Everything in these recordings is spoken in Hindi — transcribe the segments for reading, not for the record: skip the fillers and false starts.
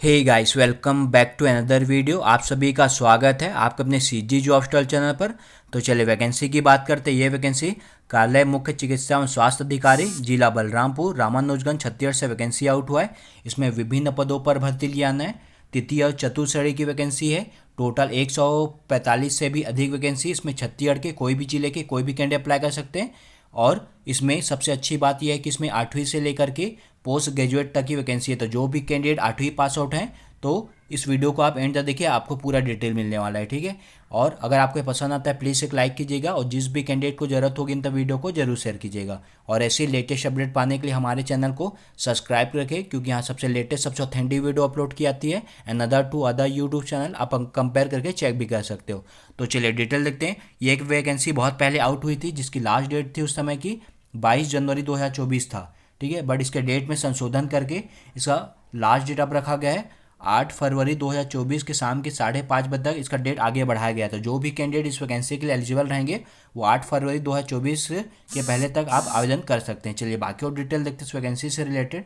Hey guys, welcome back to another video. आप सभी का स्वागत है आपके अपने सीजी जॉब स्टॉल चैनल पर। तो चलिए वैकेंसी की बात करते हैं। ये वैकेंसी कार्यालय मुख्य चिकित्सा एवं स्वास्थ्य अधिकारी जिला बलरामपुर रामानुजगंज छत्तीसगढ़ से वैकेंसी आउट हुआ है। इसमें विभिन्न पदों पर भर्ती लिया जाना है। तृतीय और चतुर्थ श्रेणी की वैकेंसी है। टोटल 145 से भी अधिक वैकेंसी। इसमें छत्तीसगढ़ के कोई भी जिले के कोई भी कैंडिडेट अप्लाई कर सकते हैं। और इसमें सबसे अच्छी बात यह है कि इसमें 8वीं से लेकर के पोस्ट ग्रेजुएट तक की वैकेंसी है। तो जो भी कैंडिडेट 8वीं पास आउट हैं तो इस वीडियो को आप एंड तक देखिए, आपको पूरा डिटेल मिलने वाला है। ठीक है, और अगर आपको पसंद आता है प्लीज़ एक लाइक कीजिएगा और जिस भी कैंडिडेट को जरूरत होगी इन तक वीडियो को जरूर शेयर कीजिएगा। और ऐसे लेटेस्ट अपडेट पाने के लिए हमारे चैनल को सब्सक्राइब रखें, क्योंकि यहाँ सबसे लेटेस्ट सबसे ऑथेंटिक वीडियो अपलोड की जाती है। And other to other YouTube channel आप कंपेयर करके चेक भी कर सकते हो। तो चलिए डिटेल देखते हैं। ये एक वैकेंसी बहुत पहले आउट हुई थी जिसकी लास्ट डेट थी उस समय की 22 जनवरी 2024 था। ठीक है, बट इसके डेट में संशोधन करके इसका लास्ट डेट अब रखा गया है 8 फरवरी 2024 के शाम के 5:30 बजे तक इसका डेट आगे बढ़ाया गया था। जो भी कैंडिडेट इस वैकेंसी के लिए एलिजिबल रहेंगे वो 8 फरवरी 2024 के पहले तक आप आवेदन कर सकते हैं। चलिए बाकी और डिटेल देखते हैं इस वैकेंसी से रिलेटेड।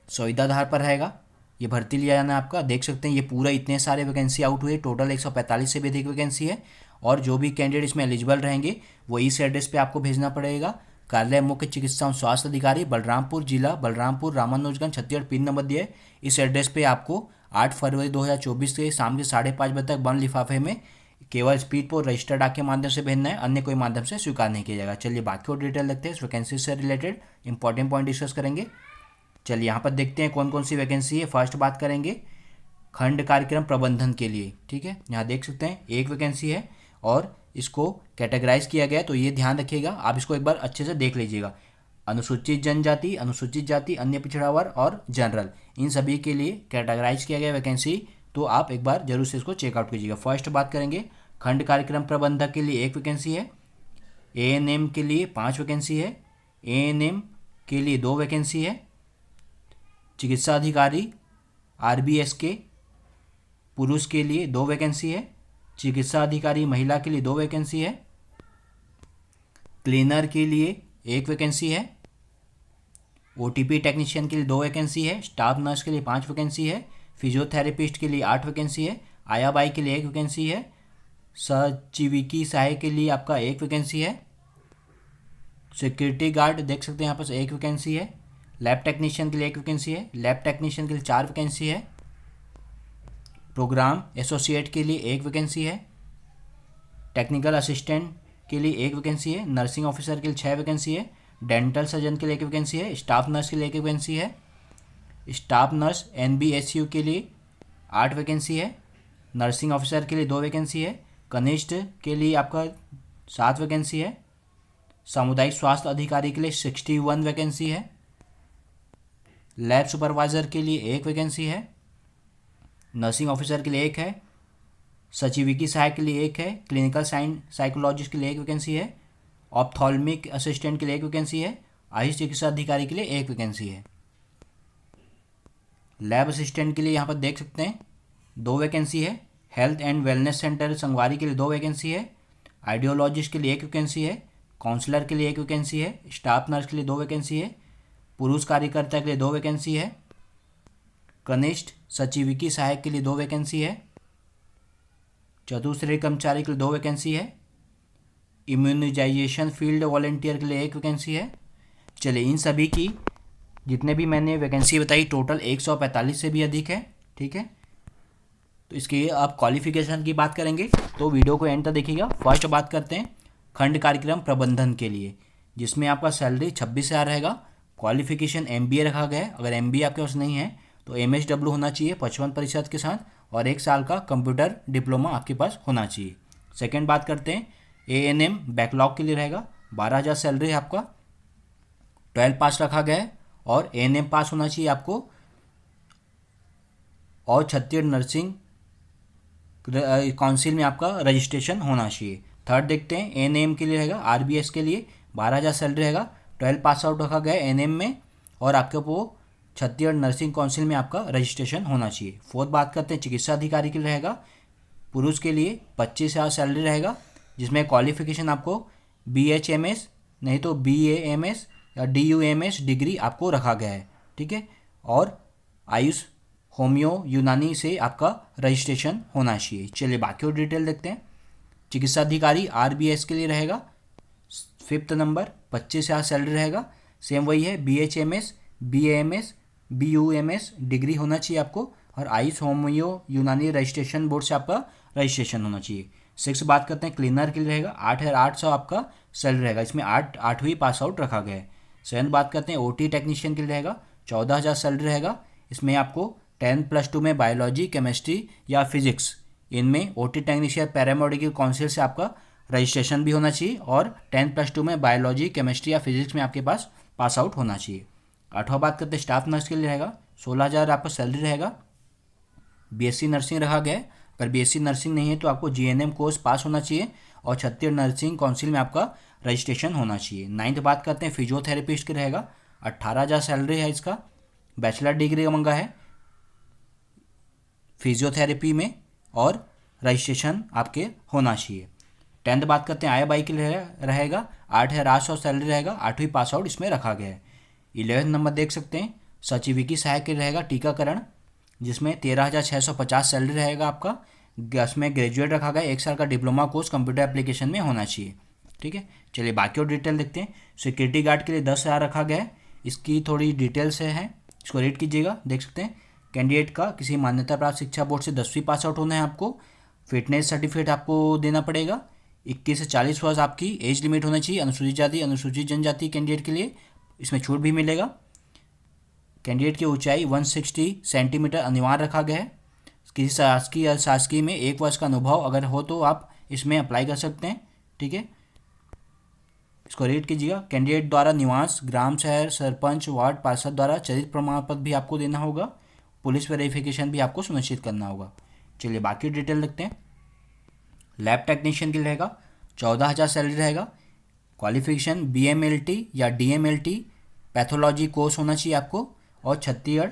सुविधाधार पर रहेगा ये भर्ती लिया जाना है आपका। देख सकते हैं ये पूरा इतने सारे वैकेंसी आउट हुए, टोटल 145 से भी अधिक वैकेंसी है। और जो भी कैंडिडेट इसमें एलिजिबल रहेंगे वो इस एड्रेस पे आपको भेजना पड़ेगा। कार्यालय मुख्य चिकित्सा एवं स्वास्थ्य अधिकारी बलरामपुर जिला बलरामपुर रामानुजगंज छत्तीसगढ़, पिन नंबर दिया है। इस एड्रेस पे आपको 8 फरवरी 2024 के शाम के 5:30 बजे तक बंद लिफाफे में केवल स्पीड पोस्ट रजिस्टर्ड डाक के माध्यम से भेजना है, अन्य कोई माध्यम से स्वीकार नहीं किया जाएगा। चलिए बाकी और डिटेल देखते हैं इस वैकेंसी से रिलेटेड, इंपॉर्टेंट पॉइंट डिस्कस करेंगे। चलिए यहाँ पर देखते हैं कौन कौन सी वैकेंसी है। फर्स्ट बात करेंगे खंड कार्यक्रम प्रबंधन के लिए। ठीक है, यहाँ देख सकते हैं एक वैकेंसी है और इसको कैटेगराइज किया गया है, तो ये ध्यान रखिएगा, आप इसको एक बार अच्छे से देख लीजिएगा। अनुसूचित जनजाति, अनुसूचित जाति, अन्य पिछड़ा वर्ग और जनरल, इन सभी के लिए कैटेगराइज किया गया वैकेंसी। तो आप एक बार जरूर से इसको चेकआउट कीजिएगा। फर्स्ट बात करेंगे खंड कार्यक्रम प्रबंधक के लिए एक वैकेंसी है। एएनएम के लिए 5 वैकेंसी है। एएनएम के लिए 2 वैकेंसी है। चिकित्सा अधिकारी आरबीएस के पुरुष के लिए 2 वैकेंसी है। चिकित्सा अधिकारी महिला के लिए 2 वैकेंसी है। क्लीनर के लिए 1 वैकेंसी है। ओटीपी टेक्नीशियन के लिए 2 वैकेंसी है। स्टाफ नर्स के लिए 5 वैकेंसी है। फिजियोथेरेपिस्ट के लिए 8 वैकेंसी है। आया बाई के लिए 1 वैकेंसी है। सजीविकी सहायक के लिए आपका 1 वैकेंसी है। सिक्योरिटी गार्ड देख सकते हैं यहाँ पर 1 वैकेंसी है। लैब टेक्नीशियन के लिए 1 वैकेंसी है। लैब टेक्नीशियन के लिए 4 वैकेंसी है। प्रोग्राम एसोसिएट के लिए 1 वैकेंसी है। टेक्निकल असिस्टेंट के लिए 1 वैकेंसी है। नर्सिंग ऑफिसर के लिए 6 वैकेंसी है। डेंटल सर्जन के लिए 1 वैकेंसी है। स्टाफ नर्स के लिए 1 वैकेंसी है। स्टाफ नर्स एनबीएसयू के लिए 8 वैकेंसी है। नर्सिंग ऑफिसर के लिए 2 वैकेंसी है। कनिष्ठ के लिए आपका 7 वैकेंसी है। सामुदायिक स्वास्थ्य अधिकारी के लिए 61 वैकेंसी है। लैब सुपरवाइज़र के लिए 1 वैकेंसी है। नर्सिंग ऑफिसर के लिए 1 है। सचिविकी सहायक के लिए 1 है। क्लिनिकल साइकोलॉजिस्ट के लिए 1 वैकेंसी है। ऑप्थॉल्मिक असिस्टेंट के लिए 1 वैकेंसी है। आयुष चिकित्सा अधिकारी के लिए 1 वैकेंसी है। लैब असिस्टेंट के लिए यहाँ पर देख सकते हैं 2 वैकेंसी है। हेल्थ एंड वेलनेस सेंटर संगवारी के लिए 2 वैकेंसी है। आइडियोलॉजिस्ट के लिए 1 वैकेंसी है। काउंसलर के लिए 1 वैकेंसी है। स्टाफ नर्स के लिए 2 वैकेंसी है। पुरुष कार्यकर्ता के लिए 2 वैकेंसी है। कनिष्ठ सचिविकी सहायक के लिए 2 वैकेंसी है। चतुर्थ श्रेणी कर्मचारी के लिए 2 वैकेंसी है। इम्यूनाइजेशन फील्ड वॉलंटियर के लिए 1 वैकेंसी है। चलिए इन सभी की जितने भी मैंने वैकेंसी बताई टोटल 145 से भी अधिक है। ठीक है, तो इसके आप क्वालिफिकेशन की बात करेंगे तो वीडियो को एंड तक देखिएगा। फर्स्ट बात करते हैं खंड कार्यक्रम प्रबंधन के लिए, जिसमें आपका सैलरी 26,000 रहेगा। क्वालिफिकेशन एमबीए रखा गया है। अगर एमबीए आपके पास नहीं है तो एमएसडब्ल्यू होना चाहिए 55% के साथ, और 1 साल का कंप्यूटर डिप्लोमा आपके पास होना चाहिए। सेकंड बात करते हैं एएनएम बैकलॉग के लिए रहेगा। 12,000 सैलरी है आपका। 12 पास रखा गया है और एएनएम पास होना चाहिए आपको, और छत्तीसगढ़ नर्सिंग काउंसिल में आपका रजिस्ट्रेशन होना चाहिए। थर्ड देखते हैं एएनएम के लिए रहेगा। आरबीएस के लिए 12,000 सैलरी रहेगा। 12 पास आउट रखा गया है एएनएम में, और आपके वो छत्तीसगढ़ नर्सिंग काउंसिल में आपका रजिस्ट्रेशन होना चाहिए। फोर्थ बात करते हैं चिकित्सा अधिकारी के लिए रहेगा। पुरुष के लिए 25,000 सैलरी रहेगा, जिसमें क्वालिफिकेशन आपको BHMS नहीं तो BAMS या DUMS डिग्री आपको रखा गया है। ठीक है। और आयुष होम्यो यूनानी से आपका रजिस्ट्रेशन होना चाहिए। चलिए बाकी और डिटेल देखते हैं। चिकित्सा अधिकारी आरबीएस के लिए रहेगा 5th नंबर, 25,000 सैलरी रहेगा। सेम वही है, BHMS, BAMS, BUMS डिग्री होना चाहिए आपको, और आयुष होम्यो यूनानी रजिस्ट्रेशन बोर्ड से आपका रजिस्ट्रेशन होना चाहिए। 6 बात करते हैं क्लीनर के लिए रहेगा 8,800 आपका सैलरी रहेगा, इसमें 8वीं पास आउट रखा गया है। 7 बात करते हैं OT टेक्नीशियन के लिए रहेगा 14,000 सैलरी रहेगा, इसमें आपको 10+2 में बायोलॉजी, केमिस्ट्री या फिजिक्स, इनमें OT टेक्नीशियन पैरामेडिकल काउंसिल से आपका रजिस्ट्रेशन भी होना चाहिए, और 10+2 में बायोलॉजी, केमिस्ट्री या फिजिक्स में आपके पास आउट होना चाहिए। 8वां बात करते हैं स्टाफ नर्स के लिए रहेगा 16,000 आपका सैलरी रहेगा। BSc नर्सिंग रखा गया है, अगर BSc नर्सिंग नहीं है तो आपको GNM कोर्स पास होना चाहिए, और छत्तीसगढ़ नर्सिंग काउंसिल में आपका रजिस्ट्रेशन होना चाहिए। 9th बात करते हैं फिजियोथेरेपिस्ट की रहेगा 18,000 सैलरी है, इसका बैचलर डिग्री का मंगा है फिजियोथेरेपी में, और रजिस्ट्रेशन आपके होना चाहिए। 10th बात करते हैं IABI के लिए रहेगा 8,800 सैलरी रहेगा, 8वीं पास आउट इसमें रखा गया है। 11th नंबर देख सकते हैं सचिविकी सहायक के रहेगा टीकाकरण, जिसमें 13,650 सैलरी रहेगा आपका, इसमें ग्रेजुएट रखा गया, 1 साल का डिप्लोमा कोर्स कंप्यूटर एप्लीकेशन में होना चाहिए, ठीक है। चलिए बाकी और डिटेल देखते हैं। सिक्योरिटी गार्ड के लिए 10,000 रखा गया है, इसकी थोड़ी डिटेल्स है, इसको रीड कीजिएगा। देख सकते हैं कैंडिडेट का किसी मान्यता प्राप्त शिक्षा बोर्ड से 10वीं पास आउट होना है, आपको फिटनेस सर्टिफिकेट आपको देना पड़ेगा। 21 से 40 वर्ष आपकी एज लिमिट होना चाहिए। अनुसूचित जाति, अनुसूचित जनजाति कैंडिडेट के लिए इसमें छूट भी मिलेगा। कैंडिडेट की ऊंचाई 160 सेंटीमीटर अनिवार्य रखा गया है। किसी शासकीय या शासकीय में 1 वर्ष का अनुभव अगर हो तो आप इसमें अप्लाई कर सकते हैं, ठीक है। इसको रीड कीजिएगा। कैंडिडेट द्वारा निवास, ग्राम, शहर, सरपंच, वार्ड पार्षद द्वारा चरित्र प्रमाण पत्र भी आपको देना होगा। पुलिस वेरिफिकेशन भी आपको सुनिश्चित करना होगा। चलिए बाकी डिटेल देखते हैं। लैब टेक्नीशियन के लिए रहेगा 14,000 सैलरी रहेगा। क्वालिफिकेशन BMLT या DMLT पैथोलॉजी कोर्स होना चाहिए आपको, और छत्तीसगढ़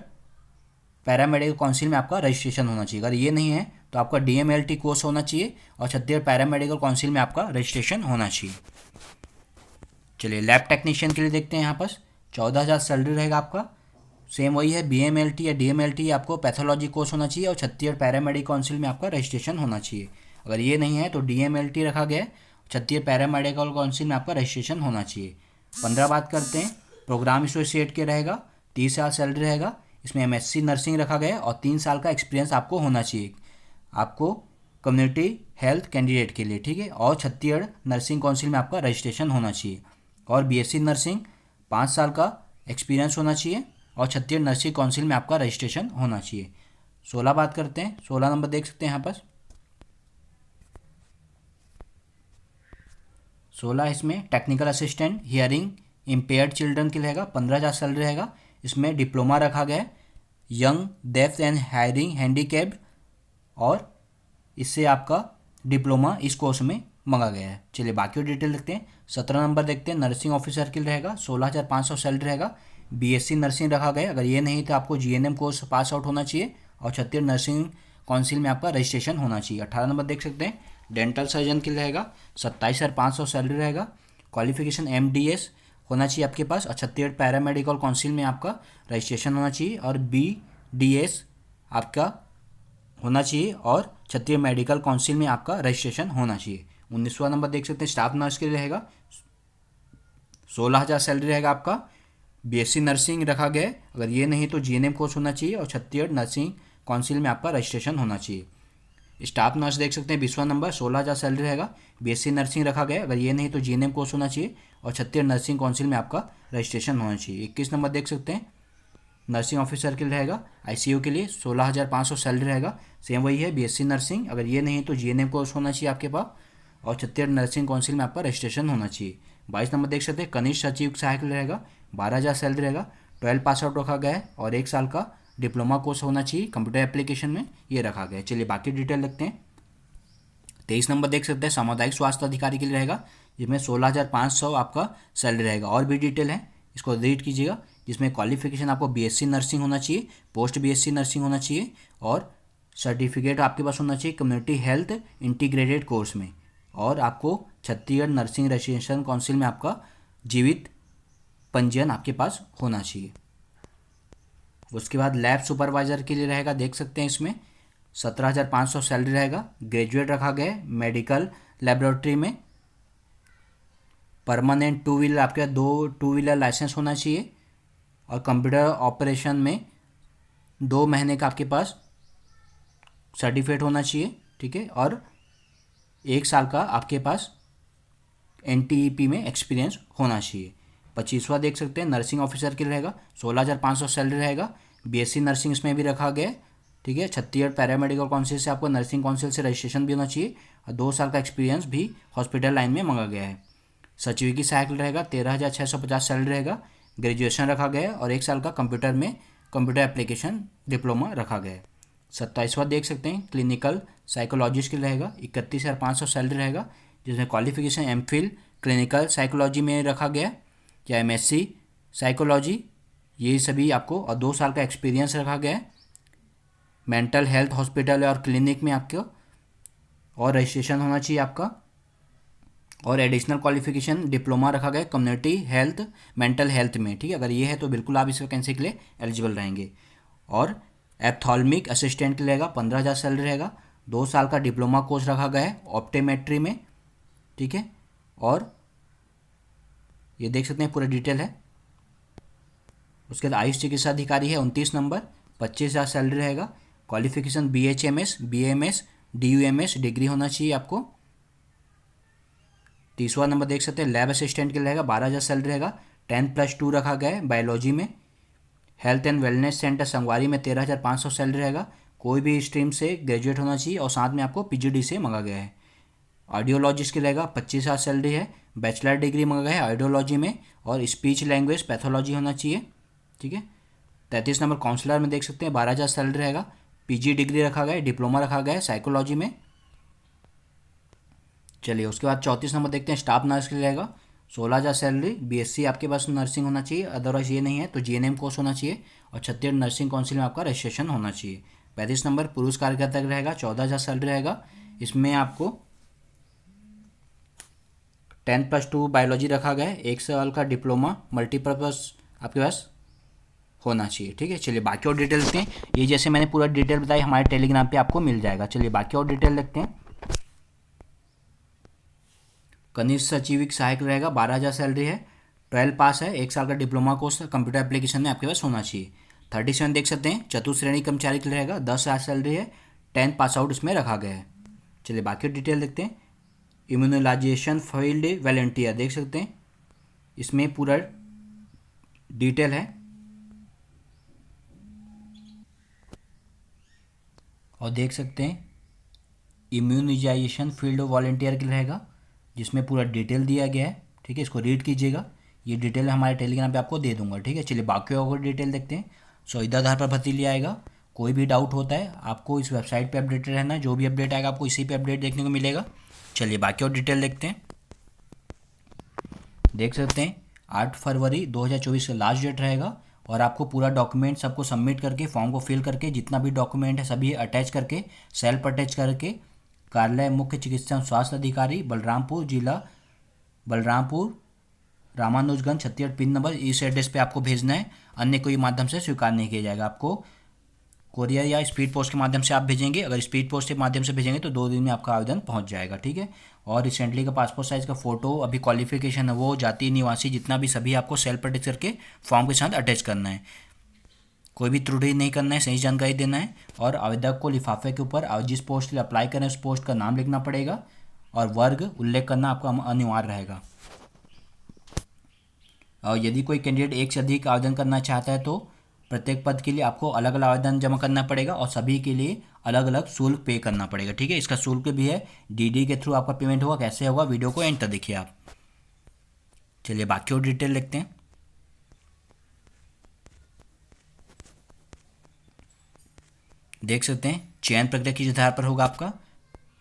पैरामेडिकल काउंसिल में आपका रजिस्ट्रेशन होना चाहिए। अगर ये नहीं है तो आपका DMLT कोर्स होना चाहिए, और छत्तीसगढ़ पैरामेडिकल काउंसिल में आपका रजिस्ट्रेशन होना चाहिए। चलिए लैब टेक्नीशियन के लिए देखते हैं। यहाँ पर 14,000 सैलरी रहेगा आपका, सेम वही है। BMLT या DMLT आपको पैथोलॉजी कोर्स होना चाहिए, और छत्तीसगढ़ पैरामेडिकल काउंसिल में आपका रजिस्ट्रेशन होना चाहिए। अगर ये नहीं है तो DMLT रखा गया है, छत्तीसगढ़ पैरामेडिकल काउंसिल में आपका रजिस्ट्रेशन होना चाहिए। 15 बात करते हैं प्रोग्राम एसोसिएट के रहेगा 30,000 सैलरी रहेगा, इसमें MSc नर्सिंग रखा गया है, और 3 साल का एक्सपीरियंस आपको होना चाहिए आपको कम्युनिटी हेल्थ कैंडिडेट के लिए, ठीक है। और छत्तीसगढ़ नर्सिंग काउंसिल में आपका रजिस्ट्रेशन होना चाहिए, और BSc नर्सिंग 5 साल का एक्सपीरियंस होना चाहिए, और छत्तीसगढ़ नर्सिंग काउंसिल में आपका रजिस्ट्रेशन होना चाहिए। 16 बात करते हैं, 16 नंबर देख सकते हैं यहाँ पर 16 इसमें technical assistant hearing impaired children के लिए रहेगा 15,000 सैलरी रहेगा, इसमें डिप्लोमा रखा गया है young deaf and hiring handicapped, और इससे आपका डिप्लोमा इस कोर्स में मंगा गया है। चलिए बाकी डिटेल देखते हैं। 17 नंबर देखते हैं नर्सिंग ऑफिसर के लिए रहेगा 16,500 सैलरी रहेगा, BSc नर्सिंग रखा गया है। अगर ये नहीं तो आपको GNM कोर्स पास आउट होना चाहिए, और छत्तीसगढ़ नर्सिंग काउंसिल में आपका रजिस्ट्रेशन होना चाहिए। 18 नंबर देख सकते हैं डेंटल सर्जन के लिए रहेगा 27,500 सैलरी रहेगा। क्वालिफिकेशन MDS होना चाहिए आपके पास, और छत्तीसगढ़ पैरामेडिकल काउंसिल में आपका रजिस्ट्रेशन होना चाहिए, और BDS आपका होना चाहिए, और छत्तीसगढ़ मेडिकल काउंसिल में आपका रजिस्ट्रेशन होना चाहिए। 19वां नंबर देख सकते हैं स्टाफ नर्स के लिए रहेगा 16,000 सैलरी रहेगा आपका। BSc नर्सिंग रखा गया है, अगर ये नहीं तो GNM कोर्स होना चाहिए, और छत्तीसगढ़ नर्सिंग काउंसिल में आपका रजिस्ट्रेशन होना चाहिए। स्टाफ नर्स देख सकते हैं 20वां नंबर 16,000 सैलरी रहेगा, BSc नर्सिंग रखा गया है, अगर ये नहीं तो GNM कोर्स होना चाहिए, और छत्तीसगढ़ नर्सिंग काउंसिल में आपका रजिस्ट्रेशन होना चाहिए। 21 नंबर देख सकते हैं नर्सिंग ऑफिसर के लिए रहेगा ICU के लिए 16,500 सैलरी रहेगा, सेम वही है BSc नर्सिंग, अगर ये नहीं तो GNM कोर्स होना चाहिए आपके पास, और छत्तीसगढ़ नर्सिंग काउंसिल में आपका रजिस्ट्रेशन होना चाहिए। 22 नंबर देख सकते हैं कनिष्ठ सचिव सहायक रहेगा 12,000 सैलरी रहेगा, 12 पास आउट रखा गया है, और 1 साल का डिप्लोमा कोर्स होना चाहिए कंप्यूटर एप्लीकेशन में, ये रखा गया है। चलिए बाकी डिटेल देखते हैं। 23 नंबर देख सकते हैं सामुदायिक स्वास्थ्य अधिकारी के लिए रहेगा, जिसमें 16,500 आपका सैलरी रहेगा। और भी डिटेल है, इसको रीड कीजिएगा, जिसमें क्वालिफिकेशन आपको BSc नर्सिंग होना चाहिए, पोस्ट BSc नर्सिंग होना चाहिए, और सर्टिफिकेट आपके पास होना चाहिए कम्युनिटी हेल्थ इंटीग्रेटेड कोर्स में, और आपको छत्तीसगढ़ नर्सिंग रजिस्ट्रेशन काउंसिल में आपका जीवित पंजीयन आपके पास होना चाहिए। उसके बाद लैब सुपरवाइज़र के लिए रहेगा, देख सकते हैं इसमें 17,500 सैलरी रहेगा। ग्रेजुएट रखा गया है मेडिकल लेबोरेटरी में। परमानेंट टू व्हीलर, आपके पास 2 टू व्हीलर लाइसेंस होना चाहिए और कंप्यूटर ऑपरेशन में 2 महीने का आपके पास सर्टिफिकेट होना चाहिए, ठीक है। और 1 साल का आपके पास NTEP में एक्सपीरियंस होना चाहिए। 25वां देख सकते हैं नर्सिंग ऑफिसर के लिए रहेगा, 16,500 सैलरी रहेगा। BSc नर्सिंग इसमें भी रखा गया है, ठीक है। छत्तीसगढ़ पैरामेडिकल काउंसिल से आपको नर्सिंग काउंसिल से रजिस्ट्रेशन भी होना चाहिए और 2 साल का एक्सपीरियंस भी हॉस्पिटल लाइन में मांगा गया है। सचिव की सहायक रहेगा, 13,650 सैलरी रहेगा। ग्रेजुएशन रखा गया है और 1 साल का कंप्यूटर में कंप्यूटर एप्लीकेशन डिप्लोमा रखा गया है। 27वां देख सकते हैं क्लिनिकल साइकोलॉजिस्ट के लिए रहेगा, 31,500 सैलरी रहेगा, जिसमें क्वालिफिकेशन MPhil क्लिनिकल साइकोलॉजी में रखा गया है या MSc साइकोलॉजी, ये सभी आपको, और 2 साल का एक्सपीरियंस रखा गया है। मेंटल हेल्थ हॉस्पिटल और क्लिनिक में आपको और रजिस्ट्रेशन होना चाहिए आपका, और एडिशनल क्वालिफिकेशन डिप्लोमा रखा गया है कम्युनिटी हेल्थ मेंटल हेल्थ में, ठीक है। अगर ये है तो बिल्कुल आप इस वैकेंसी के लिए एलिजिबल रहेंगे। और एप्थॉल्मिक असिस्टेंट के लिए रहेगा, 15,000 सैलरी रहेगा। 2 साल का डिप्लोमा कोर्स रखा गया है ऑप्टोमेट्री में, ठीक है। और ये देख सकते हैं पूरा डिटेल है। उसके बाद आयुष चिकित्सा अधिकारी है 29 नंबर, 25,000 सैलरी रहेगा। Qualification BHMS BAMS DUMS degree होना चाहिए आपको। 30वां नंबर देख सकते हैं लैब असिस्टेंट के लिए रहेगा, 12,000 सैलरी रहेगा। 10+2 रखा गया है बायोलॉजी में। हेल्थ एंड वेलनेस सेंटर संगवारी में 13,500 सैलरी रहेगा। कोई भी स्ट्रीम से ग्रेजुएट होना चाहिए और साथ में आपको PGD से मांगा गया है। ऑडियोलॉजिस्ट के रहेगा, 25,000 सैलरी है। बैचलर डिग्री मांगा गया है ऑडियोलॉजी में और स्पीच लैंग्वेज पैथोलॉजी होना चाहिए, ठीक है। 33 नंबर काउंसलर में देख सकते हैं 12,000 सैलरी रहेगा। PG डिग्री रखा गया है, डिप्लोमा रखा गया है साइकोलॉजी में। चलिए उसके बाद 34 नंबर देखते हैं स्टाफ नर्स के लिए रहेगा, 16,000 सैलरी। BSc आपके पास नर्सिंग होना चाहिए, अदरवाइज ये नहीं है तो GNM कोर्स होना चाहिए और छत्तीसगढ़ नर्सिंग काउंसिल में आपका रजिस्ट्रेशन होना चाहिए। 35 नंबर पुरुष कार्यकर्ता का रहेगा, 14,000 सैलरी रहेगा। इसमें आपको 10+2 बायोलॉजी रखा गया है, 1 साल का डिप्लोमा मल्टीपर्पज़ आपके पास होना चाहिए, ठीक है। चलिए बाकी और डिटेल देखते हैं। ये जैसे मैंने पूरा डिटेल बताई हमारे टेलीग्राम पे आपको मिल जाएगा। चलिए बाकी और डिटेल देखते हैं। कनिष्ठ सचिविक सहायक रहेगा, 12,000 सैलरी है। 12 पास है, 1 साल का डिप्लोमा कोर्स कंप्यूटर एप्लीकेशन में आपके पास होना चाहिए। 37 देख सकते हैं चतुश्रेणी कर्मचारी के लिए रहेगा, 10,000 सैलरी है। 10 पास आउट इसमें रखा गया है। चलिए बाकी डिटेल देखते हैं। इम्यूनोलाइजेशन फील्ड वॉलंटियर देख सकते हैं, इसमें पूरा डिटेल है। और देख सकते हैं इम्यूनाइजेशन फील्ड वॉलंटियर के लिए रहेगा, जिसमें पूरा डिटेल दिया गया है, ठीक है। इसको रीड कीजिएगा, ये डिटेल हमारे टेलीग्राम पे आपको दे दूंगा, ठीक है। चलिए बाकी और डिटेल देखते हैं। सुविधा आधार पर भर्ती लिया आएगा। कोई भी डाउट होता है आपको इस वेबसाइट पे अपडेटेड रहना है, जो भी अपडेट आएगा आपको इसी पे अपडेट देखने को मिलेगा। चलिए बाकी और डिटेल देखते हैं। देख सकते हैं 8 फरवरी 2024 का लास्ट डेट रहेगा और आपको पूरा डॉक्यूमेंट सबको सबमिट करके फॉर्म को फिल करके जितना भी डॉक्यूमेंट है सभी अटैच करके सेल्फ अटैच करके कार्यालय मुख्य चिकित्सा एवं स्वास्थ्य अधिकारी बलरामपुर जिला बलरामपुर रामानुजगंज छत्तीसगढ़ पिन नंबर इस एड्रेस पे आपको भेजना है। अन्य कोई माध्यम से स्वीकार नहीं किया जाएगा। आपको कोरियर या स्पीड पोस्ट के माध्यम से आप भेजेंगे। अगर स्पीड पोस्ट के माध्यम से भेजेंगे तो 2 दिन में आपका आवेदन पहुंच जाएगा, ठीक है। और रिसेंटली का पासपोर्ट साइज़ का फ़ोटो, अभी क्वालिफिकेशन है वो, जाति निवासी जितना भी सभी आपको सेल्फ अटैच करके फॉर्म के साथ अटैच करना है। कोई भी त्रुटि नहीं करना है, सही जानकारी देना है। और आवेदक को लिफाफे के ऊपर जिस पोस्ट के लिए अप्लाई करें उस पोस्ट का नाम लिखना पड़ेगा और वर्ग उल्लेख करना आपका अनिवार्य रहेगा। और यदि कोई कैंडिडेट एक से अधिक आवेदन करना चाहता है तो प्रत्येक पद के लिए आपको अलग अलग आवेदन जमा करना पड़ेगा और सभी के लिए अलग अलग शुल्क पे करना पड़ेगा, ठीक है। इसका शुल्क भी है, DD के थ्रू आपका पेमेंट होगा। कैसे होगा वीडियो को एंड तक देखिए आप। चलिए बाकी और डिटेल लिखते हैं। देख सकते हैं चयन प्रक्रिया किस आधार पर होगा आपका।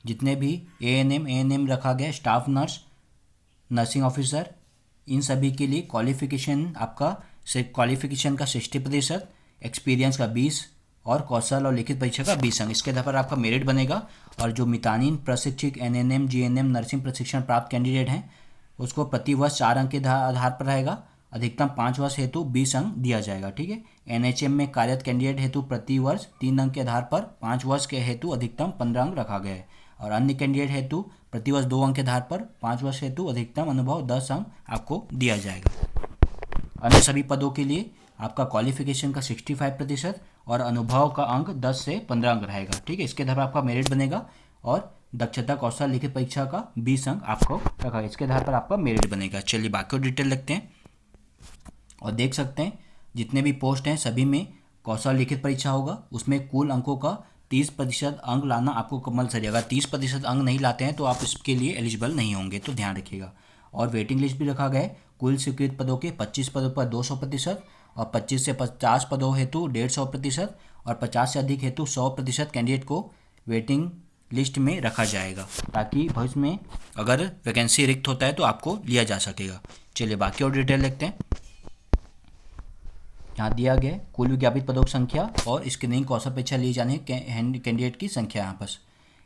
जितने भी ANM रखा गया, स्टाफ नर्स, नर्सिंग ऑफिसर, इन सभी के लिए क्वालिफिकेशन आपका क्वालिफिकेशन का 60%, एक्सपीरियंस का 20 और कौशल और लिखित परीक्षा का 20 अंक, इसके आधार पर आपका मेरिट बनेगा। और जो मितानिन प्रशिक्षक NNM GNM नर्सिंग प्रशिक्षण प्राप्त कैंडिडेट हैं उसको प्रतिवर्ष 4 अंक के आधार पर रहेगा अधिकतम 5 वर्ष हेतु 20 अंक दिया जाएगा। ठीक है। एनएचएम में कार्यरत कैंडिडेट हेतु प्रति वर्ष 3 अंक के आधार पर 5 वर्ष के हेतु अधिकतम 15 अंक रखा गया है, और अन्य कैंडिडेट हेतु प्रति वर्ष 2 अंक के आधार पर 5 वर्ष हेतु अधिकतम अनुभव 10 अंक आपको दिया जाएगा। अन्य सभी पदों के लिए आपका क्वालिफिकेशन का 65% और अनुभव का अंक 10 से 15 अंक रहेगा। ठीक है। इसके आधार पर आपका मेरिट बनेगा, और दक्षता कौशल लिखित परीक्षा का 20 अंक आपको रखा है, इसके आधार पर आपका मेरिट बनेगा। चलिए बाकी डिटेल लिखते हैं और देख सकते हैं जितने भी पोस्ट हैं सभी में कौशल लिखित परीक्षा होगा। उसमें कुल अंकों का 30% अंक लाना आपको कंपलसरी। अगर 30% अंक नहीं लाते हैं तो आप इसके लिए एलिजिबल नहीं होंगे, तो ध्यान रखिएगा। और वेटिंग लिस्ट भी रखा गया है। कुल स्वीकृत पदों के 25 पदों पर 200% और 25 से 50 पदों हेतु 150% और 50 से अधिक हेतु 100% कैंडिडेट को वेटिंग लिस्ट में रखा जाएगा, ताकि भविष्य में अगर वैकेंसी रिक्त होता है तो आपको लिया जा सकेगा। चलिए बाकी और डिटेल देखते हैं। यहाँ दिया गया है कुल विज्ञापित पदों की संख्या और स्क्रीनिंग कौशल परीक्षा लिए जाने कैंडिडेट की संख्या। यहाँ पर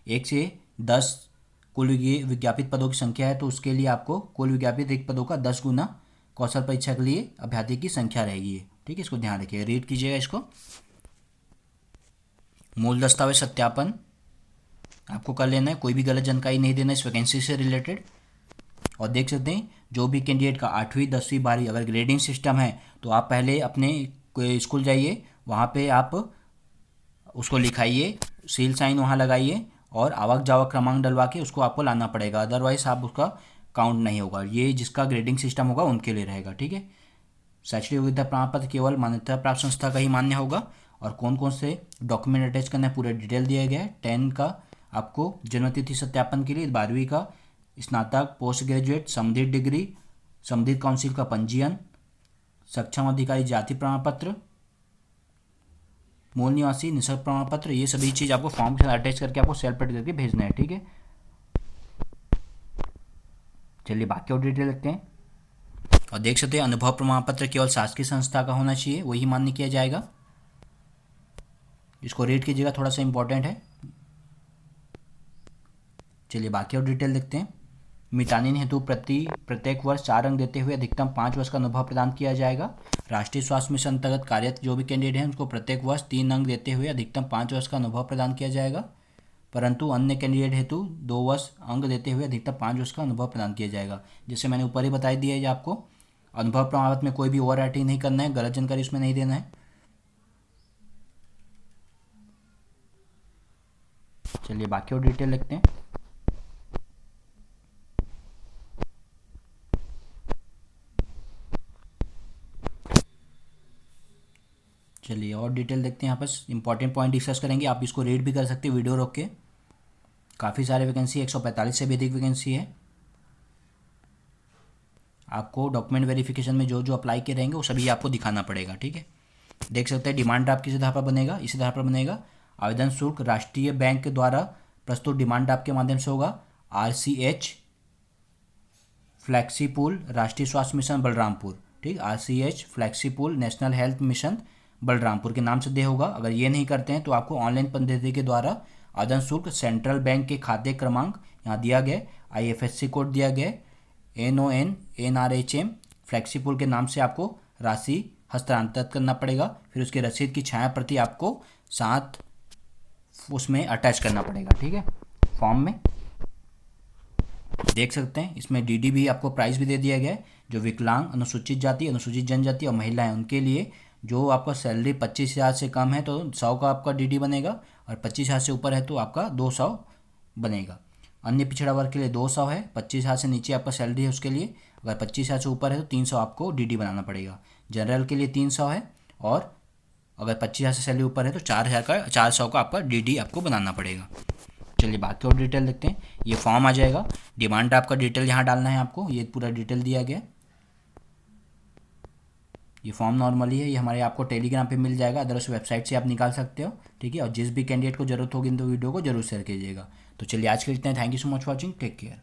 1 से 10 कुल विज्ञापित पदों की संख्या है, तो उसके लिए आपको कुल विज्ञापित रिक्त पदों का 10 गुना कौशल परीक्षा के लिए अभ्यर्थी की संख्या रहेगी। ठीक है, इसको ध्यान रखिएगा, रीड कीजिएगा इसको। मूल दस्तावेज सत्यापन आपको कर लेना है, कोई भी गलत जानकारी नहीं देना इस वैकेंसी से रिलेटेड। और देख सकते हैं जो भी कैंडिडेट का 8वीं 10वीं 12वीं अगर ग्रेडिंग सिस्टम है तो आप पहले अपने स्कूल जाइए, वहाँ पे आप उसको लिखाइए, सील साइन वहाँ लगाइए और आवक जावक क्रमांक डलवा के उसको आपको लाना पड़ेगा, अदरवाइज आप उसका काउंट नहीं होगा। ये जिसका ग्रेडिंग सिस्टम होगा उनके लिए रहेगा। ठीक है। शैक्षणिक योग्यता प्रमाण पत्र केवल मान्यता प्राप्त संस्था का ही मान्य होगा। और कौन कौन से डॉक्यूमेंट अटैच करना है पूरा डिटेल दिया गया है। 10 का आपको जन्मतिथि सत्यापन के लिए, 12वीं का स्नातक पोस्ट ग्रेजुएट संबंधित डिग्री, संबंधित काउंसिल का पंजीयन, सक्षम अधिकारी जाति प्रमाण पत्र, मूल निवासी निःशर्त प्रमाण पत्र, ये सभी चीज़ आपको फॉर्म के साथ अटैच करके आपको सेल्फ प्रिंट करके भेजना है। ठीक है। चलिए बाकी और डिटेल देखते हैं। और देख सकते हैं अनुभव प्रमाण पत्र केवल शासकीय संस्था का होना चाहिए, वही मान्य किया जाएगा। इसको रीड कीजिएगा, थोड़ा सा इंपॉर्टेंट है। चलिए बाकी और डिटेल देखते हैं। मितानिन हेतु प्रत्येक वर्ष 4 अंक देते हुए अधिकतम 5 वर्ष का अनुभव प्रदान किया जाएगा। राष्ट्रीय स्वास्थ्य मिशन अंतर्गत कार्यरत जो भी कैंडिडेट हैं उनको प्रत्येक वर्ष 3 अंक देते हुए अधिकतम 5 वर्ष का अनुभव प्रदान किया जाएगा। परंतु अन्य कैंडिडेट हेतु 2 वर्ष अंक देते हुए अधिकतम 5 वर्ष का अनुभव प्रदान किया जाएगा। जैसे मैंने ऊपर ही बता दिया है आपको, अनुभव प्रमाण पत्र में कोई भी ओवर राइटिंग नहीं करना है, गलत जानकारी उसमें नहीं देना है। चलिए बाकी और डिटेल लिखते हैं। चलिए और डिटेल देखते हैं। यहाँ पर इंपॉर्टेंट पॉइंट डिस्कस करेंगे, आप इसको रीड भी कर सकते हैं वीडियो रोक के। काफ़ी सारे वैकेंसी, 145 से भी अधिक वैकेंसी है। आपको डॉक्यूमेंट वेरिफिकेशन में जो जो अप्लाई के रहेंगे वो सभी आपको दिखाना पड़ेगा। ठीक है। देख सकते हैं डिमांड ड्राफ्ट किस आधार पर बनेगा, इस आधार पर बनेगा। आवेदन शुल्क राष्ट्रीय बैंक के द्वारा प्रस्तुत डिमांड ड्राफ्ट के माध्यम से होगा। RCH फ्लैक्सीपूल राष्ट्रीय स्वास्थ्य मिशन बलरामपुर, ठीक, RCH flexipool national health mission Balrampur के नाम से दे होगा। अगर ये नहीं करते हैं तो आपको ऑनलाइन पद्धति के द्वारा आवेदन शुल्क सेंट्रल बैंक के खाते क्रमांक यहाँ दिया गया, IFSC कोड दिया गया, NON NRHM फ्लैक्सीपूल के नाम से आपको राशि हस्तांतरित करना पड़ेगा। फिर उसके रसीद की छाया प्रति आपको साथ उसमें अटैच करना पड़ेगा। ठीक है, फॉर्म में देख सकते हैं इसमें DD भी आपको प्राइस भी दे दिया गया है। जो विकलांग, अनुसूचित जाति, अनुसूचित जनजाति और महिलाएं उनके लिए जो आपका सैलरी 25,000 से कम है तो 100 का आपका DD बनेगा, और 25,000 से ऊपर है तो आपका 200 बनेगा। अन्य पिछड़ा वर्ग के लिए 200 है, 25,000 से नीचे आपका सैलरी है उसके लिए। अगर 25,000 से ऊपर है तो 300 आपको DD बनाना पड़ेगा। जनरल के लिए 300 है, और अगर 25,000 से सैलरी ऊपर है तो 400 का आपका DD आपको बनाना पड़ेगा। चलिए बाकी और डिटेल देखते हैं। ये फॉर्म आ जाएगा, डिमांड आपका डिटेल यहाँ डालना है आपको, ये पूरा डिटेल दिया गया। ये फॉर्म नॉर्मली है, ये हमारे आपको टेलीग्राम पे मिल जाएगा, अदरवाइज वेबसाइट से आप निकाल सकते हो। ठीक है, और जिस भी कैंडिडेट को जरूरत होगी तो वीडियो को जरूर शेयर कीजिएगा। तो चलिए आज के लिए इतना, thank you so much for watching, take care.